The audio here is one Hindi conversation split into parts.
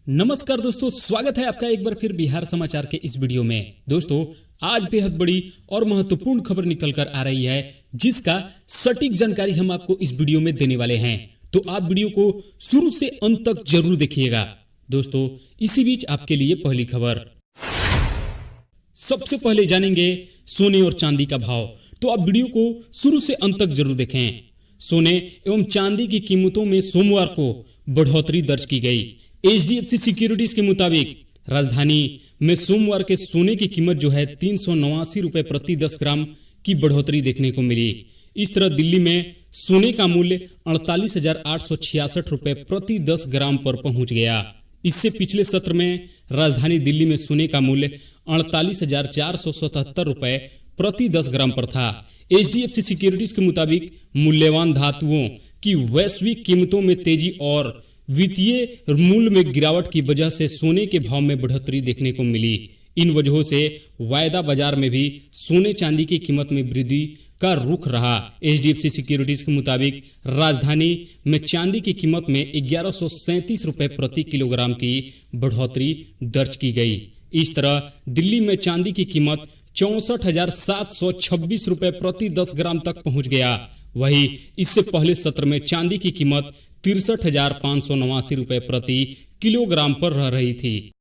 नमस्कार दोस्तों, स्वागत है आपका एक बार फिर बिहार समाचार के इस वीडियो में। दोस्तों, आज बेहद बड़ी और महत्वपूर्ण खबर निकल कर आ रही है, जिसका सटीक जानकारी हम आपको इस वीडियो में देने वाले हैं। तो आप वीडियो को शुरू से अंत तक जरूर देखिएगा। दोस्तों, इसी बीच आपके लिए पहली खबर। सबसे पहले जानेंगे सोने और चांदी का भाव, तो आप वीडियो को शुरू से अंत तक जरूर देखें। सोने एवं चांदी की कीमतों में सोमवार को बढ़ोतरी दर्ज की गई। HDFC सिक्योरिटीज के मुताबिक राजधानी में सोमवार के सोने की कीमत जो है 389 रुपए प्रति 10 ग्राम की बढ़ोतरी देखने को मिली। इस तरह दिल्ली में सोने का मूल्य 48,866 रुपए प्रति 10 ग्राम पर पहुंच गया। इससे पिछले सत्र में राजधानी दिल्ली में सोने का मूल्य 48,477 रुपए प्रति 10 ग्राम पर था। HDFC सिक्योरिटीज के मुताबिक मूल्यवान धातुओं की वैश्विक कीमतों में तेजी और वित्तीय मूल्य में गिरावट की वजह से सोने के भाव में बढ़ोतरी देखने को मिली। इन वजहों से वायदा बाजार में भी सोने चांदी की कीमत में वृद्धि का रुख रहा। HDFC सिक्योरिटीज के मुताबिक राजधानी में चांदी की कीमत में 1137 रुपए प्रति किलोग्राम की बढ़ोतरी दर्ज की गई। इस तरह दिल्ली में चांदी की कीमत 64,726 रुपए प्रति 10 ग्राम तक पहुंच गया। वहीं इससे पहले सत्र में चांदी की कीमत 63,589 रुपए प्रति किलोग्राम पर रह रही थी।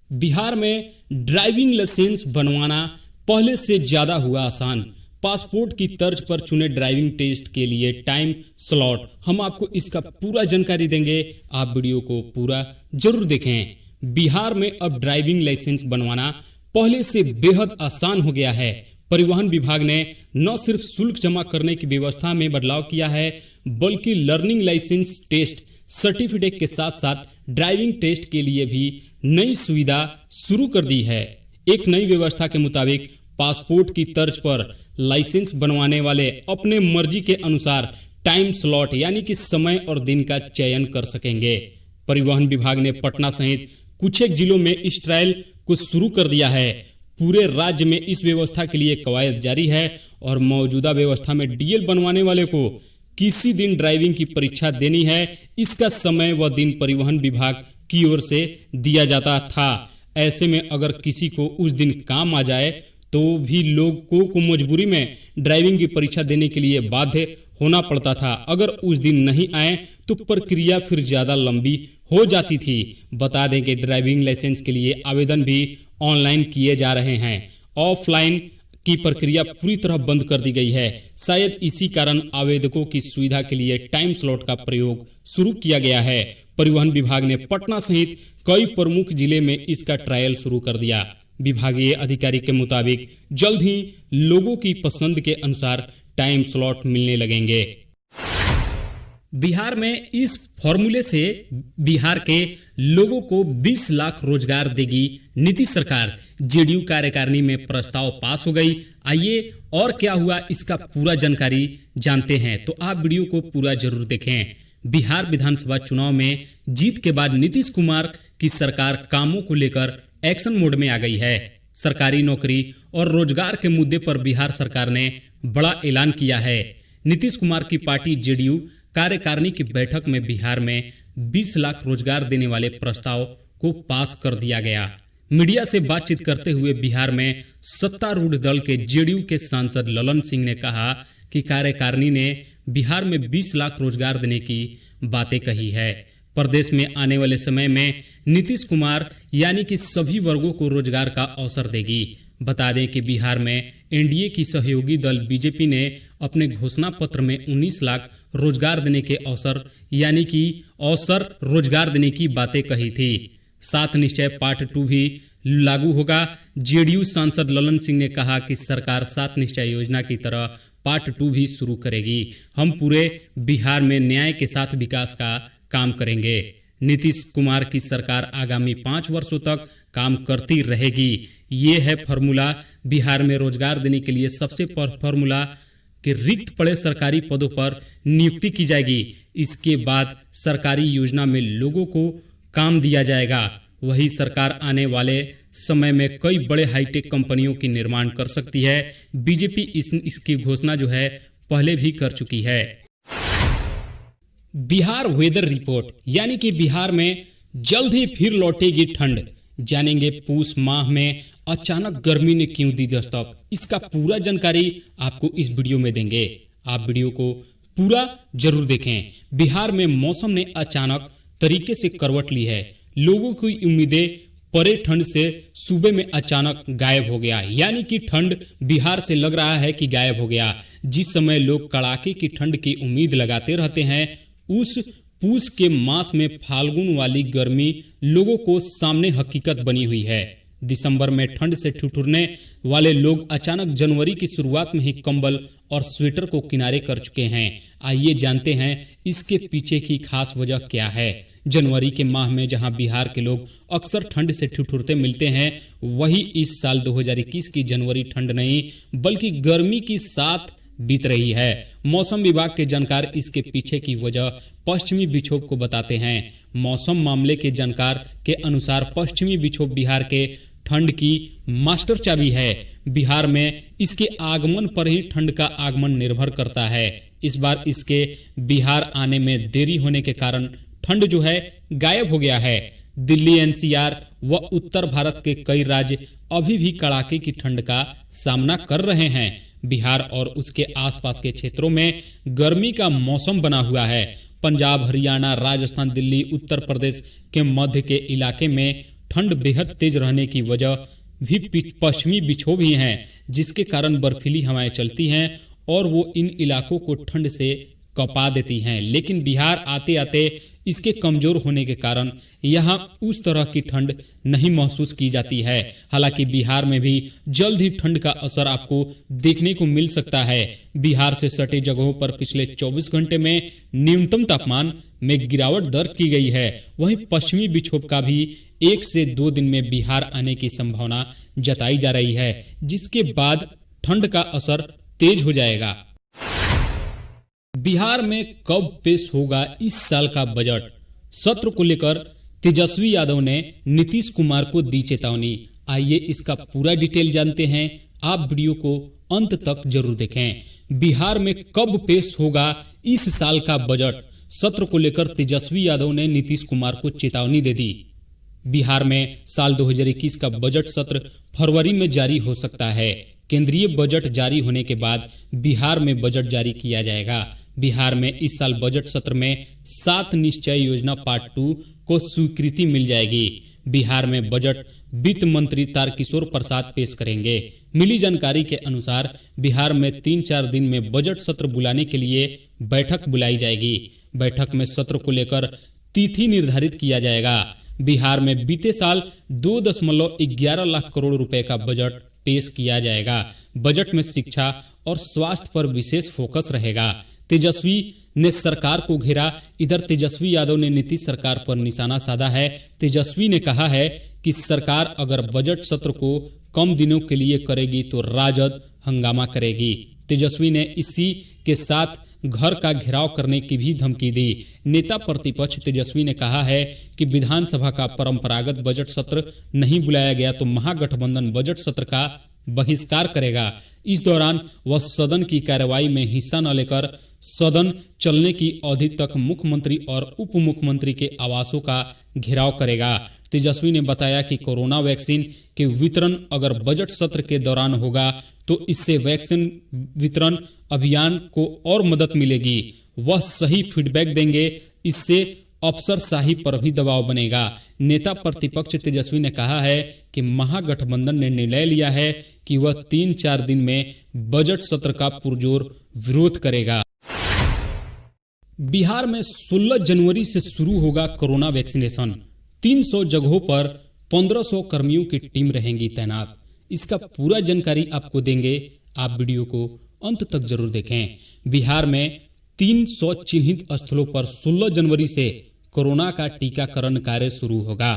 बिहार में ड्राइविंग लाइसेंस बनवाना पहले से ज्यादा हुआ आसान। पासपोर्ट की तर्ज पर चुने ड्राइविंग टेस्ट के लिए टाइम स्लॉट। हम आपको इसका पूरा जानकारी देंगे, आप वीडियो को पूरा जरूर देखें। बिहार में अब ड्राइविंग लाइसेंस बनवाना पहले से बेहद आसान हो गया है। परिवहन विभाग ने न सिर्फ शुल्क जमा करने की व्यवस्था में बदलाव किया है, बल्कि लर्निंग लाइसेंस टेस्ट सर्टिफिकेट के साथ साथ ड्राइविंग टेस्ट के लिए भी नई सुविधा शुरू कर दी है। एक नई व्यवस्था के मुताबिक पासपोर्ट की तर्ज पर लाइसेंस बनवाने वाले अपने मर्जी के अनुसार टाइम स्लॉट यानी कि समय और दिन का चयन कर सकेंगे। परिवहन विभाग ने पटना सहित कुछ एक जिलों में इस ट्रायल को शुरू कर दिया है। पूरे राज्य में इस व्यवस्था के लिए कवायद जारी है और मौजूदा व्यवस्था में DL बनवाने वाले को किसी दिन ड्राइविंग की परीक्षा देनी है। इसका समय व दिन परिवहन विभाग की ओर से दिया जाता था। ऐसे में अगर किसी को उस दिन काम आ जाए तो भी लोगों को मजबूरी में ड्राइविंग की परीक्षा देने के लिए बाध्य होना पड़ता था। अगर उस दिन नहीं आए तो प्रक्रिया फिर ज्यादा लंबी हो जाती थी। बता दें कि ड्राइविंग लाइसेंस के लिए आवेदन भी ऑनलाइन किए जा रहे हैं। ऑफलाइन की प्रक्रिया पूरी तरह बंद कर दी गई है। शायद इसी कारण आवेदकों की सुविधा के लिए टाइम स्लॉट का प्रयोग शुरू किया गया है। परिवहन विभाग ने पटना सहित कई प्रमुख जिले में इसका ट्रायल शुरू कर दिया। विभागीय अधिकारी के मुताबिक जल्द ही लोगों की पसंद के अनुसार टाइम स्लॉट मिलने लगेंगे। बिहार में इस फॉर्मूले से बिहार के लोगों को 20 लाख रोजगार देगी नीतीश सरकार। JDU कार्यकारिणी में प्रस्ताव पास हो गई। आइए और क्या हुआ इसका पूरा जानकारी जानते हैं, तो आप वीडियो को पूरा जरूर देखें। बिहार विधानसभा चुनाव में जीत के बाद नीतीश कुमार की सरकार कामों को लेकर एक्शन मोड में आ गई है। सरकारी नौकरी और रोजगार के मुद्दे पर बिहार सरकार ने बड़ा ऐलान किया है। नीतीश कुमार की पार्टी JDU कार्यकारिणी की बैठक में बिहार में 20 लाख रोजगार देने वाले प्रस्ताव को पास कर दिया गया। मीडिया से बातचीत करते हुए बिहार में सत्तारूढ़ दल के JDU के सांसद ललन सिंह ने कहा कि कार्यकारिणी ने बिहार में 20 लाख रोजगार देने की बातें कही है। प्रदेश में आने वाले समय में नीतीश कुमार यानी कि सभी वर्गों को रोजगार का अवसर देगी। बता दें कि बिहार में NDA की सहयोगी दल BJP ने अपने घोषणा पत्र में 19 लाख रोजगार देने के अवसर यानी कि रोजगार देने की बातें कही थी। 7 निश्चय पार्ट 2 भी लागू होगा। JDU सांसद ललन सिंह ने कहा कि सरकार 7 निश्चय योजना की तरह पार्ट 2 भी शुरू करेगी। हम पूरे बिहार में न्याय के साथ विकास का काम करेंगे। नीतीश कुमार की सरकार आगामी 5 वर्षों तक काम करती रहेगी। ये है फॉर्मूला। बिहार में रोजगार देने के लिए सबसे फॉर्मूला कि रिक्त पड़े सरकारी पदों पर नियुक्ति की जाएगी। इसके बाद सरकारी योजना में लोगों को काम दिया जाएगा। वही सरकार आने वाले समय में कई बड़े हाईटेक कंपनियों की निर्माण कर सकती है। BJP इसकी घोषणा जो है पहले भी कर चुकी है। बिहार वेदर रिपोर्ट, यानी कि बिहार में जल्द ही फिर लौटेगी ठंड। जानेंगे पूस माह में अचानक गर्मी ने क्यों दी दस्तक। इसका पूरा जानकारी आपको इस वीडियो में देंगे। आप वीडियो को पूरा जरूर देखें। बिहार में मौसम ने अचानक तरीके से करवट ली है। लोगों की उम्मीदें परे ठंड से सूबे में अचानक गायब हो गया, यानी कि ठंड बिहार से लग रहा है कि गायब हो गया। जिस समय लोग कड़ाके की ठंड की उम्मीद लगाते रहते हैं, उस पूस के मास में फाल्गुन वाली गर्मी लोगों को सामने हकीकत बनी हुई है। दिसंबर में ठंड से ठिठुरने वाले लोग अचानक जनवरी की शुरुआत में ही कंबल और स्वेटर को किनारे कर चुके हैं। आइए जानते हैं इसके पीछे की खास वजह क्या है। जनवरी के माह में जहां बिहार के लोग अक्सर ठंड से ठिठुरते मिलते हैं, वही इस साल 2021 की जनवरी ठंड नहीं बल्कि गर्मी की साथ बीत रही है। मौसम विभाग के जानकार इसके पीछे की वजह पश्चिमी विक्षोभ को बताते हैं। मौसम मामले के जानकार के अनुसार पश्चिमी विक्षोभ बिहार के ठंड की मास्टर चाबी है। बिहार में इसके आगमन पर ही ठंड का आगमन निर्भर करता है। इस बार इसके बिहार आने में देरी होने के कारण ठंड जो है गायब हो गया है। दिल्ली, एनसीआर व उत्तर भारत के कई राज्य अभी भी कड़ाके की ठंड का सामना कर रहे हैं। बिहार और उसके आसपास के क्षेत्रों में गर्मी का मौसम बना हुआ है। पंजाब, हरियाणा, राजस्थान, दिल्ली, उत्तर प्रदेश के मध्य के इलाके में ठंड बेहद तेज रहने की वजह भी पश्चिमी विक्षोभ ही हैं, जिसके कारण बर्फीली हवाएं चलती हैं और वो इन इलाकों को ठंड से कपा देती हैं। लेकिन बिहार आते आते इसके कमजोर होने के कारण यहाँ उस तरह की ठंड नहीं महसूस की जाती है। हालांकि बिहार में भी जल्द ही ठंड का असर आपको देखने को मिल सकता है। बिहार से सटे जगहों पर पिछले 24 घंटे में न्यूनतम तापमान में गिरावट दर्ज की गई है। वहीं पश्चिमी विक्षोभ का भी 1 से 2 दिन में बिहार आने की संभावना जताई जा रही है, जिसके बाद ठंड का असर तेज हो जाएगा। बिहार में कब पेश होगा इस साल का बजट? सत्र को लेकर तेजस्वी यादव ने नीतीश कुमार को दी चेतावनी। आइए इसका पूरा डिटेल जानते हैं। आप वीडियो को अंत तक जरूर देखें। बिहार में कब पेश होगा इस साल का बजट? सत्र को लेकर तेजस्वी यादव ने नीतीश कुमार को चेतावनी दे दी। बिहार में साल 2021 का बजट सत्र फरवरी में जारी हो सकता है। केंद्रीय बजट जारी होने के बाद बिहार में बजट जारी किया जाएगा। बिहार में इस साल बजट सत्र में 7 निश्चय योजना पार्ट 2 को स्वीकृति मिल जाएगी। बिहार में बजट वित्त मंत्री तारकिशोर प्रसाद पेश करेंगे। मिली जानकारी के अनुसार बिहार में 3-4 दिन में बजट सत्र बुलाने के लिए बैठक बुलाई जाएगी। बैठक में सत्र को लेकर तिथि निर्धारित किया जाएगा। बिहार में बीते साल 2.11 लाख करोड़ रुपए का बजट पेश किया जाएगा। बजट में शिक्षा और स्वास्थ्य पर विशेष फोकस रहेगा। तेजस्वी ने सरकार को घेरा। इधर तेजस्वी यादव ने नीतीश सरकार पर निशाना साधा है। तेजस्वी ने कहा है कि सरकार अगर बजट सत्र को कम दिनों के लिए करेगी तो राजद हंगामा करेगी। तेजस्वी ने इसी के साथ घर का घेराव करने की भी धमकी दी। नेता प्रतिपक्ष तेजस्वी ने कहा है कि विधानसभा का परंपरागत बजट सत्र नहीं बुलाया गया तो महागठबंधन बजट सत्र का बहिष्कार करेगा। इस दौरान वह सदन की कार्रवाई में हिस्सा न लेकर सदन चलने की अवधि तक मुख्यमंत्री और उप मुख्यमंत्री के आवासों का घेराव करेगा। तेजस्वी ने बताया कि कोरोना वैक्सीन के वितरण अगर बजट सत्र के दौरान होगा तो इससे वैक्सीन वितरण अभियान को और मदद मिलेगी। वह सही फीडबैक देंगे, इससे अफसरशाही पर भी दबाव बनेगा। नेता प्रतिपक्ष तेजस्वी ने कहा है कि महागठबंधन ने निर्णय लिया है कि वह 3-4 दिन में बजट सत्र का पुरजोर विरोध करेगा। बिहार में 16 जनवरी से शुरू होगा कोरोना वैक्सीनेशन। 300 जगहों पर 1500 कर्मियों की टीम रहेंगी तैनात। इसका पूरा जानकारी आपको देंगे। आप वीडियो को अंत तक जरूर देखें। बिहार में 300 चिन्हित स्थलों पर 16 जनवरी से कोरोना का टीकाकरण कार्य शुरू होगा।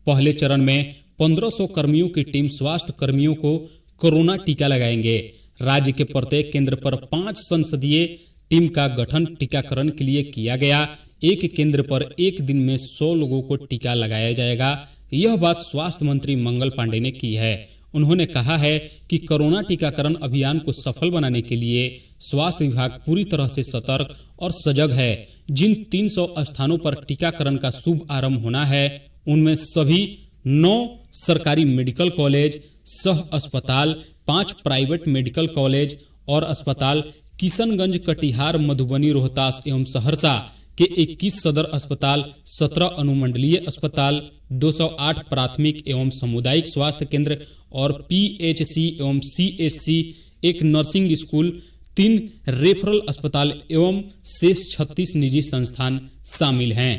पहले चरण में 1500 कर्मियों की टीम स्वास्थ्य कर्मियों को कोरोना टीका लगाएंगे। राज्य के प्रत्येक केंद्र पर 5 संसदीय टीम का गठन टीकाकरण के लिए किया गया। एक केंद्र पर एक दिन में 100 लोगों को टीका लगाया जाएगा। यह बात स्वास्थ्य मंत्री मंगल पांडे ने की है। उन्होंने कहा है कि कोरोना टीकाकरण अभियान को सफल बनाने के लिए स्वास्थ्य विभाग पूरी तरह से सतर्क और सजग है। जिन 300 स्थानों पर टीकाकरण का शुभ आरंभ होना है उनमें सभी 9 सरकारी मेडिकल कॉलेज, सह अस्पताल, 5 प्राइवेट मेडिकल कॉलेज और अस्पताल, किशनगंज, कटिहार, मधुबनी, रोहतास एवं सहरसा के 21 सदर अस्पताल, 17 अनुमंडलीय अस्पताल, 208 प्राथमिक एवं सामुदायिक स्वास्थ्य केंद्र और पीएचसी एवं सीएचसी, 1 नर्सिंग स्कूल, 3 रेफरल अस्पताल एवं शेष 36 निजी संस्थान शामिल हैं।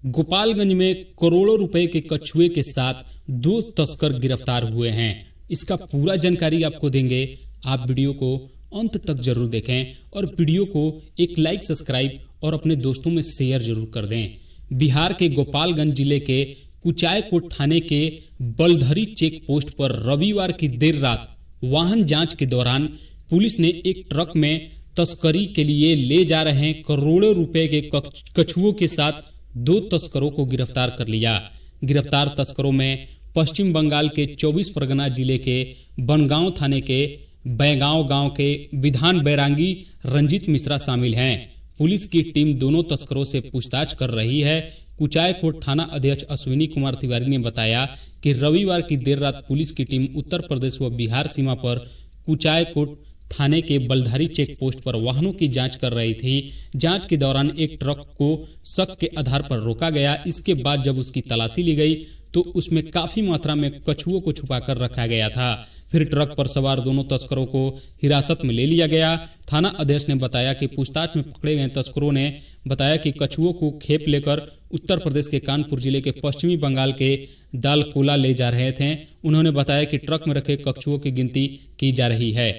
गोपालगंज में करोड़ों रुपए के कछुए के साथ 2 तस्कर गिरफ्तार हुए हैं। इसका पूरा जानकारी आपको देंगे, आप वीडियो को अंत तक जरूर देखें और वीडियो को एक लाइक, सब्सक्राइब और अपने दोस्तों में शेयर जरूर कर दें। बिहार के गोपालगंज जिले के कुचायकोट थाने के बलधरी चेक पोस्ट पर रविवार की देर रात वाहन जांच के दौरान पुलिस ने एक ट्रक में तस्करी के लिए ले जा रहे करोड़ों रुपए के कछुओं के साथ 2 तस्करों को गिरफ्तार कर लिया। गिरफ्तार तस्करों में पश्चिम बंगाल के 24 परगना जिले के बनगांव थाने के बैगांव गांव के विधान बैरांगी रंजीत मिश्रा शामिल हैं। पुलिस की टीम दोनों तस्करों से पूछताछ कर रही है। कुचायकोट थाना अध्यक्ष अश्विनी कुमार तिवारी ने बताया कि रविवार की देर रात पुलिस की टीम उत्तर प्रदेश व बिहार सीमा पर कुचायकोट थाने के बलधारी चेक पोस्ट पर वाहनों की जांच कर रही थी। जांच के दौरान एक ट्रक को शक के आधार पर रोका गया। इसके बाद जब उसकी तलाशी ली गई तो उसमें काफी मात्रा में कछुओं को छुपाकर रखा गया था। फिर ट्रक पर सवार दोनों तस्करों को हिरासत में ले लिया गया। थाना अध्यक्ष ने बताया कि पूछताछ में पकड़े गए तस्करों ने बताया कि कछुओं को खेप लेकर उत्तर प्रदेश के कानपुर जिले के पश्चिमी बंगाल के दालकोला ले जा रहे थे। उन्होंने बताया कि ट्रक में रखे कछुओं की गिनती की जा रही है।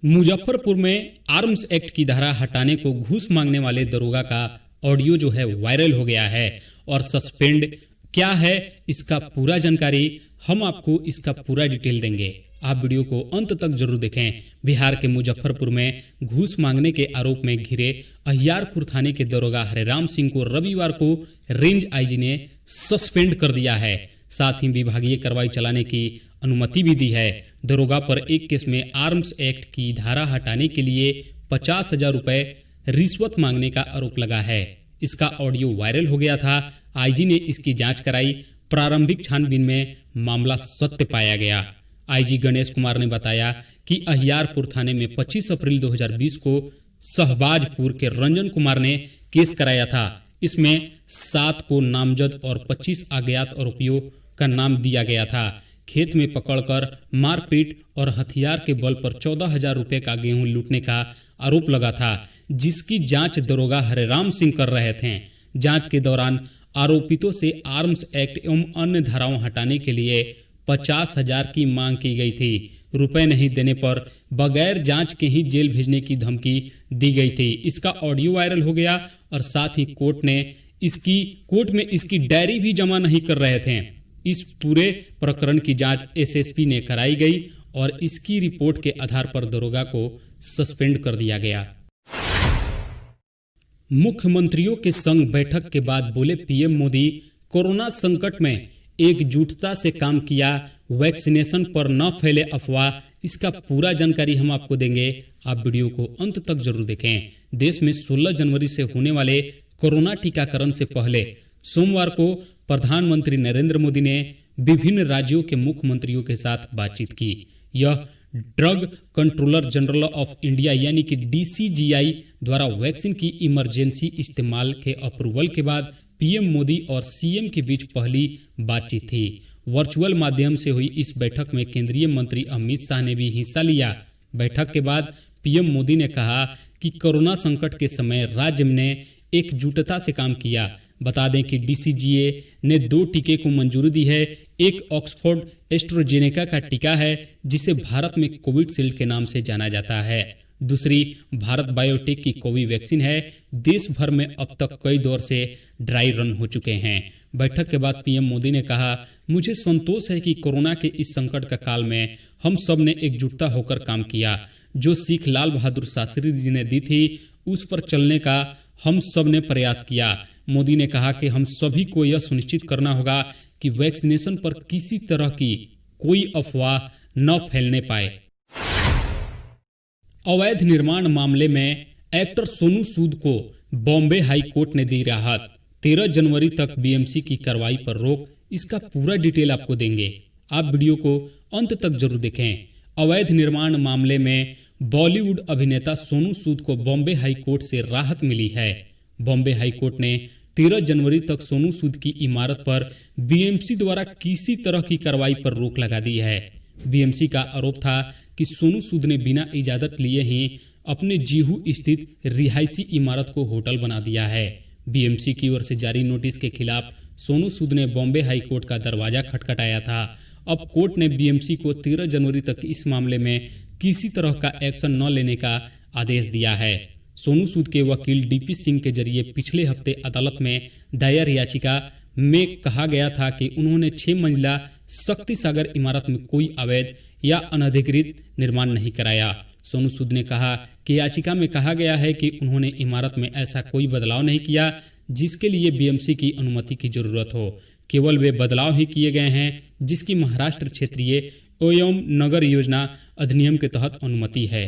मुजफ्फरपुर में आर्म्स एक्ट की धारा हटाने को घूस मांगने वाले दरोगा का ऑडियो जो है वायरल हो गया है और सस्पेंड क्या है इसका पूरा जानकारी हम आपको इसका पूरा डिटेल देंगे। आप वीडियो को अंत तक जरूर देखें। बिहार के मुजफ्फरपुर में घूस मांगने के आरोप में घिरे अहियारपुर थाने के दरोगा हरेराम सिंह को रविवार को रेंज आईजी ने सस्पेंड कर दिया है। साथ ही विभागीय कार्रवाई चलाने की अनुमति भी दी है। दरोगा पर एक केस में आर्म्स एक्ट की धारा हटाने के लिए 50,000 रुपए रिश्वत मांगने का आरोप लगा है। इसका ऑडियो वायरल हो गया था। आईजी ने इसकी जांच कराई। प्रारंभिक छानबीन में मामला सत्य पाया गया। आईजी गणेश कुमार ने बताया कि अहियारपुर थाने में 25 अप्रैल 2020 को शहबाजपुर के रंजन कुमार ने केस कराया था। इसमें 7 को नामजद और 25 अज्ञात आरोपियों का नाम दिया गया था। खेत में पकड़कर मारपीट और हथियार के बल पर 14,000 रुपए का गेहूं लूटने का आरोप लगा था, जिसकी जांच दरोगा हरेराम सिंह कर रहे थे। जांच के दौरान आरोपितों से आर्म्स एक्ट एवं अन्य धाराओं हटाने के लिए 50,000 की मांग की गई थी। रुपए नहीं देने पर बगैर जांच के ही जेल भेजने की धमकी दी गई थी। इसका ऑडियो वायरल हो गया और साथ ही कोर्ट में इसकी डायरी भी जमा नहीं कर रहे थे। इस पूरे प्रकरण की जांच एसएसपी ने कराई गई और इसकी रिपोर्ट के आधार पर दरोगा को सस्पेंड कर दिया गया। मुख्यमंत्रियों के संग बैठक के बाद बोले पीएम मोदी, कोरोना संकट में एकजुटता से काम किया, वैक्सीनेशन पर न फैले अफवाह। इसका पूरा जानकारी हम आपको देंगे, आप वीडियो को अंत तक जरूर देखें। देश में 16 जनवरी से होने वाले कोरोना टीकाकरण से पहले सोमवार को प्रधानमंत्री नरेंद्र मोदी ने विभिन्न राज्यों के मुख्यमंत्रियों के साथ बातचीत की। यह drug controller general of India यानी कि डीसीजीआई द्वारा वैक्सीन की इमरजेंसी इस्तेमाल के अप्रूवल के बाद पीएम मोदी और सीएम के बीच पहली बातचीत थी। वर्चुअल माध्यम से हुई इस बैठक में केंद्रीय मंत्री अमित शाह ने भी हिस्सा लिया। बैठक के बाद पीएम मोदी ने कहा कि कोरोना संकट के समय राज्य ने एकजुटता से काम किया। बता दें कि डीसीजीए ने 2 टीके को मंजूरी दी है। एक ऑक्सफोर्ड एस्ट्राजेनेका का टीका है जिसे भारत में कोविशील्ड के नाम से जाना जाता है। दूसरी भारत बायोटेक की कोवैक्सीन है। देश भर में अब तक कई दौर से ड्राई रन हो चुके हैं। बैठक के बाद पीएम मोदी ने कहा, मुझे संतोष है कि कोरोना के इस संकट का काल में हम सब ने एकजुटता होकर काम किया। जो सीख लाल बहादुर शास्त्री जी ने दी थी उस पर चलने का हम सब ने प्रयास किया। मोदी ने कहा कि हम सभी को यह सुनिश्चित करना होगा कि वैक्सीनेशन पर किसी तरह की कोई अफवाह न फैलने पाए। अवैध निर्माण मामले में एक्टर सोनू सूद को बॉम्बे हाई कोर्ट ने दी राहत। 13 जनवरी तक बीएमसी की कार्रवाई पर रोक। इसका पूरा डिटेल आपको देंगे, आप वीडियो को अंत तक जरूर देखें। अवैध निर्माण मामले में बॉलीवुड अभिनेता सोनू सूद को बॉम्बे हाई कोर्ट से राहत मिली है। बॉम्बे हाई कोर्ट ने 13 जनवरी तक सोनू सूद की इमारत पर बीएमसी द्वारा किसी तरह की कार्रवाई पर रोक लगा दी है। बीएमसी का आरोप था कि सोनू सूद ने बिना इजाजत लिए ही अपने जीहू स्थित रिहायशी इमारत को होटल बना दिया है। बीएमसी की ओर से जारी नोटिस के खिलाफ सोनू सूद ने बॉम्बे हाई कोर्ट का दरवाजा खटखटाया था। अब कोर्ट ने बीएमसी को 13 जनवरी तक इस मामले में किसी तरह का एक्शन न लेने का आदेश दिया है। सोनू सूद के वकील डीपी सिंह के जरिए पिछले हफ्ते अदालत में दायर याचिका में कहा गया था कि उन्होंने 6 मंजिला शक्ति सागर इमारत में कोई अवैध या अनधिकृत निर्माण नहीं कराया। सोनू सूद ने कहा कि याचिका में कहा गया है कि उन्होंने इमारत में ऐसा कोई बदलाव नहीं किया जिसके लिए बीएमसी की अनुमति की जरूरत हो। केवल वे बदलाव ही किए गए हैं जिसकी महाराष्ट्र क्षेत्रीय एवं नगर योजना अधिनियम के तहत अनुमति है।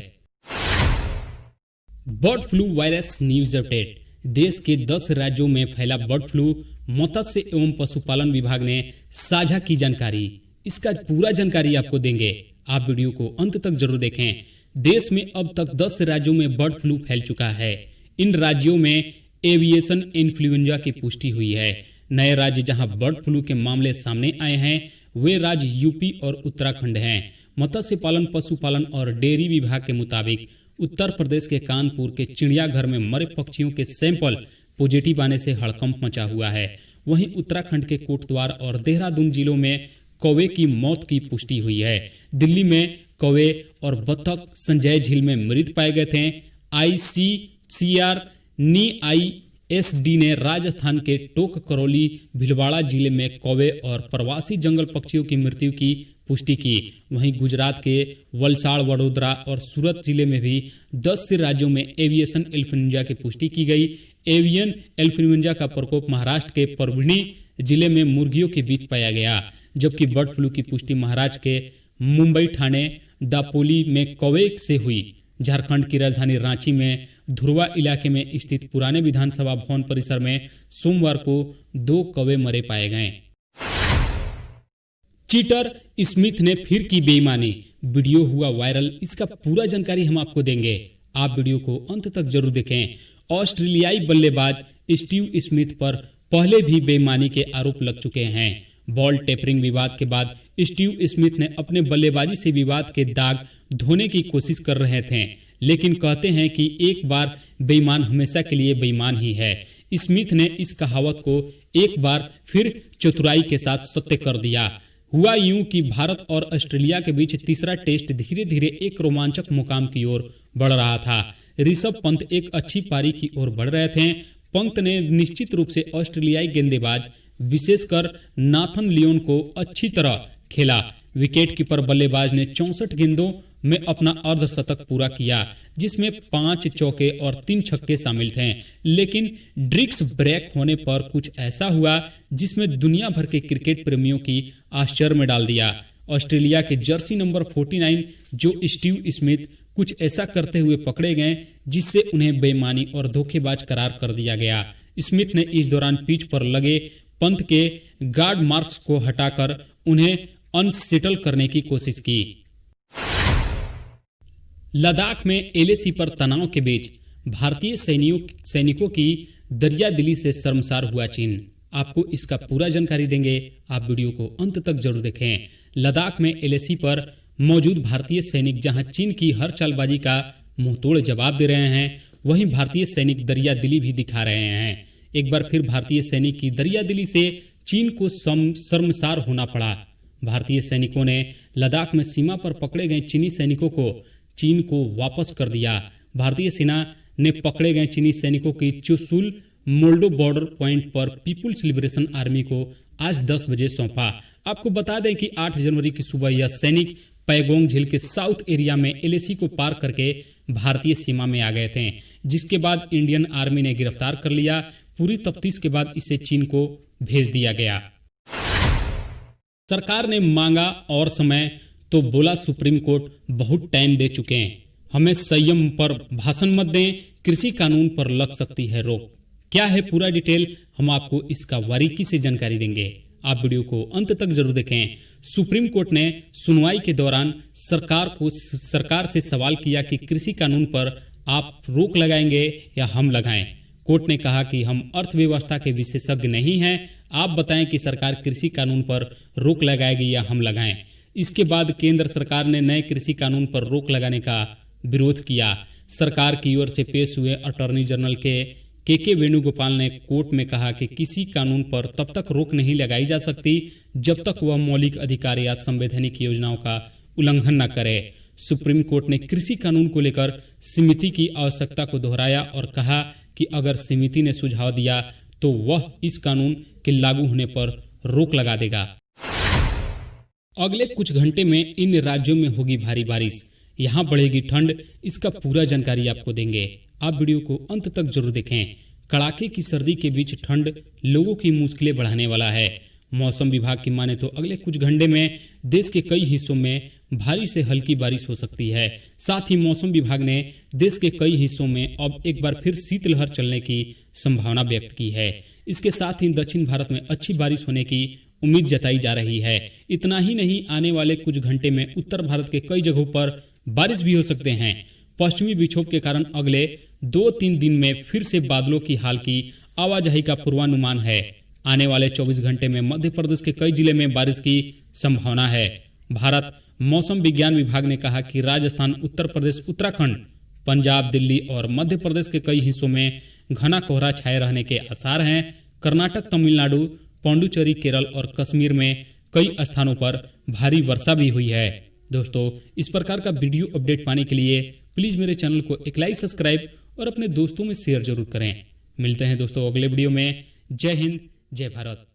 Bird flu virus news update. देश के 10 राज्यों में फैला बर्ड फ्लू। मत्स्य एवं पशुपालन विभाग ने साझा की जानकारी। इसका पूरा जानकारी आपको देंगे, आप वीडियो को अंत तक जरूर देखें। देश में अब तक 10 राज्यों में बर्ड फ्लू फैल चुका है। इन राज्यों में एविएशन इन्फ्लुएंजा की पुष्टि हुई है। नए राज्य जहां बर्ड फ्लू के मामले सामने आए हैं वे राज्य यूपी और उत्तराखंड हैं। मत्स्य पालन, पशुपालन और डेयरी विभाग के मुताबिक उत्तर प्रदेश के कानपुर के चिड़ियाघर में मरे पक्षियों के सैंपल पॉजिटिव आने से हड़कंप मचा हुआ है। वहीं उत्तराखंड के कोटद्वार और देहरादून जिलों में कौवे की मौत की पुष्टि हुई है। दिल्ली में कौवे और बत्तख संजय झील में मृत पाए गए थे। आईसीसीआर NISD ने राजस्थान के टोक करौली भीलवाड़ा जिले में कौवे और प्रवासी जंगल पक्षियों की मृत्यु की पुष्टि की। वहीं गुजरात के वलसाड़, वडोदरा और सूरत जिले में भी 10 से राज्यों में एविएशन इन्फ्लुएंजा की पुष्टि की गई। एवियन इन्फ्लुएंजा का प्रकोप महाराष्ट्र के परभणी जिले में मुर्गियों के बीच पाया गया, जबकि बर्ड फ्लू की पुष्टि महाराष्ट्र के मुंबई, ठाणे, दापोली में कौवे से हुई। झारखंड की राजधानी रांची में धुरवा इलाके में स्थित पुराने विधानसभा भवन परिसर में सोमवार को 2 कौवे मरे पाए गए। चीटर स्मिथ ने फिर की बेईमानी। वीडियो हुआ वायरल। इसका पूरा जानकारी हम आपको देंगे, आप वीडियो को अंत तक जरूर देखें। ऑस्ट्रेलियाई बल्लेबाज स्टीव स्मिथ पर पहले भी बेईमानी के आरोप लग चुके हैं। बॉल टेपरिंग विवाद के बाद स्टीव स्मिथ ने अपने बल्लेबाजी से विवाद के दाग धोने की कोशिश कर रहे थे, लेकिन कहते हैं कि एक बार बेईमान हमेशा के लिए बेईमान ही है। स्मिथ ने इस कहावत को एक बार फिर चतुराई के साथ सत्य कर दिया। हुआ यूं कि भारत और ऑस्ट्रेलिया के बीच तीसरा टेस्ट धीरे धीरे एक रोमांचक मुकाम की ओर बढ़ रहा था। ऋषभ पंत एक अच्छी पारी की ओर बढ़ रहे थे। पंत ने निश्चित रूप से ऑस्ट्रेलियाई गेंदबाज विशेषकर नाथन लियोन को अच्छी तरह खेला। विकेटकीपर बल्लेबाज ने 64 गेंदों में अपना अर्धशतक पूरा किया, जिसमें 5 चौके और 3 छक्के शामिल थे। लेकिन ड्रिक्स ब्रेक होने पर कुछ ऐसा हुआ जिसमें दुनिया भर के क्रिकेट प्रेमियों की आश्चर्य में डाल दिया। ऑस्ट्रेलिया के जर्सी नंबर 49 जो स्टीव स्मिथ कुछ ऐसा करते हुए पकड़े गए जिससे उन्हें बेईमानी और धोखेबाज करार कर दिया गया। स्मिथ ने इस दौरान पिच पर लगे पंत के गार्ड मार्क्स को हटाकर उन्हें अनसेटल करने की कोशिश की। लद्दाख में एलएसी पर तनाव के बीच भारतीय सैनिकों की दरियादिली से शर्मसार हुआ चीन। आपको इसका पूरा जानकारी देंगे, आप वीडियो को अंत तक जरूर देखें। लद्दाख में एलएसी पर मौजूद भारतीय सैनिक जहां चीन की हर चालबाजी का मुंहतोड़ जवाब दे रहे हैं, वहीं भारतीय सैनिक दरियादिली भी दिखा रहे हैं। एक बार फिर भारतीय सैनिक की दरियादिली से चीन को शर्मसार होना पड़ा। भारतीय सैनिकों ने लद्दाख में सीमा पर पकड़े गए चीनी सैनिकों को चीन को वापस कर दिया। भारतीय सेना ने पकड़े गए चीनी सैनिकों की चुशुल मोल्डो बॉर्डर पॉइंट पर पीपुल्स लिबरेशन आर्मी को आज 10 बजे सौंपा। आपको बता दें कि 8 जनवरी की सुबह यह सैनिक पैगोंग झील के साउथ एरिया में एलएसी को पार करके भारतीय सीमा में आ गए थे, जिसके बाद इंडियन आर्मी ने गिरफ्तार कर लिया। पूरी तफ्तीश के बाद इसे चीन को भेज दिया गया। सरकार ने मांगा और समय तो बोला सुप्रीम कोर्ट बहुत टाइम दे चुके हैं। हमें संयम पर भाषण मत दें, कृषि कानून पर लग सकती है रोक। क्या है पूरा डिटेल, हम आपको इसका बारीकी से जानकारी देंगे। आप वीडियो को अंत तक जरूर देखें। सुप्रीम कोर्ट ने सुनवाई के दौरान सरकार से सवाल किया कि कृषि कानून पर आप रोक लगाएंगे या हम लगाएं। कोर्ट ने कहा कि हम अर्थव्यवस्था के विशेषज्ञ नहीं हैं, आप बताएं कि सरकार कृषि कानून पर रोक लगाएगी या हम लगाएं। इसके बाद केंद्र सरकार ने नए कृषि कानून पर रोक लगाने का विरोध किया। सरकार की ओर से पेश हुए अटॉर्नी जनरल के वेणुगोपाल ने कोर्ट में कहा कि किसी कानून पर तब तक रोक नहीं लगाई जा सकती जब तक वह मौलिक अधिकार या संवैधानिक योजनाओं का उल्लंघन न करे। सुप्रीम कोर्ट ने कृषि कानून को लेकर समिति की आवश्यकता को दोहराया और कहा कि अगर समिति ने सुझाव दिया तो वह इस कानून के लागू होने पर रोक लगा देगा। अगले कुछ घंटे में इन राज्यों में होगी भारी बारिश, यहाँ बढ़ेगी ठंड, इसका पूरा जानकारी आपको देंगे। आप वीडियो को अंत तक जरूर देखें। कड़ाके की सर्दी के बीच ठंड लोगों की मुश्किलें बढ़ाने वाला है। मौसम विभाग की माने तो अगले कुछ घंटे में देश के कई हिस्सों में भारी से हल्की बारिश हो सकती है। साथ ही मौसम विभाग ने देश के कई हिस्सों में अब एक बार फिर शीतलहर चलने की संभावना व्यक्त की है। इसके साथ ही दक्षिण भारत में अच्छी बारिश होने की उम्मीद जताई जा रही है। इतना ही नहीं, आने वाले कुछ घंटे में उत्तर भारत के कई जगहों पर बारिश भी हो सकते हैं। पश्चिमी विक्षोभ के कारण अगले 2-3 दिन में फिर से बादलों की हाल की आवाजाही का पूर्वानुमान है। आने वाले 24 घंटे में मध्य प्रदेश के कई जिले में बारिश की संभावना है। भारत मौसम विज्ञान विभाग ने कहा कि राजस्थान, उत्तर प्रदेश, उत्तराखंड, पंजाब, दिल्ली और मध्य प्रदेश के कई हिस्सों में घना कोहरा छाए रहने के आसार हैं। कर्नाटक, तमिलनाडु, पांडुचेरी, केरल और कश्मीर में कई स्थानों पर भारी वर्षा भी हुई है। दोस्तों, इस प्रकार का वीडियो अपडेट पाने के लिए प्लीज मेरे चैनल को एक लाइक, सब्सक्राइब और अपने दोस्तों में शेयर जरूर करें। मिलते हैं दोस्तों अगले वीडियो में। जय हिंद, जय भारत।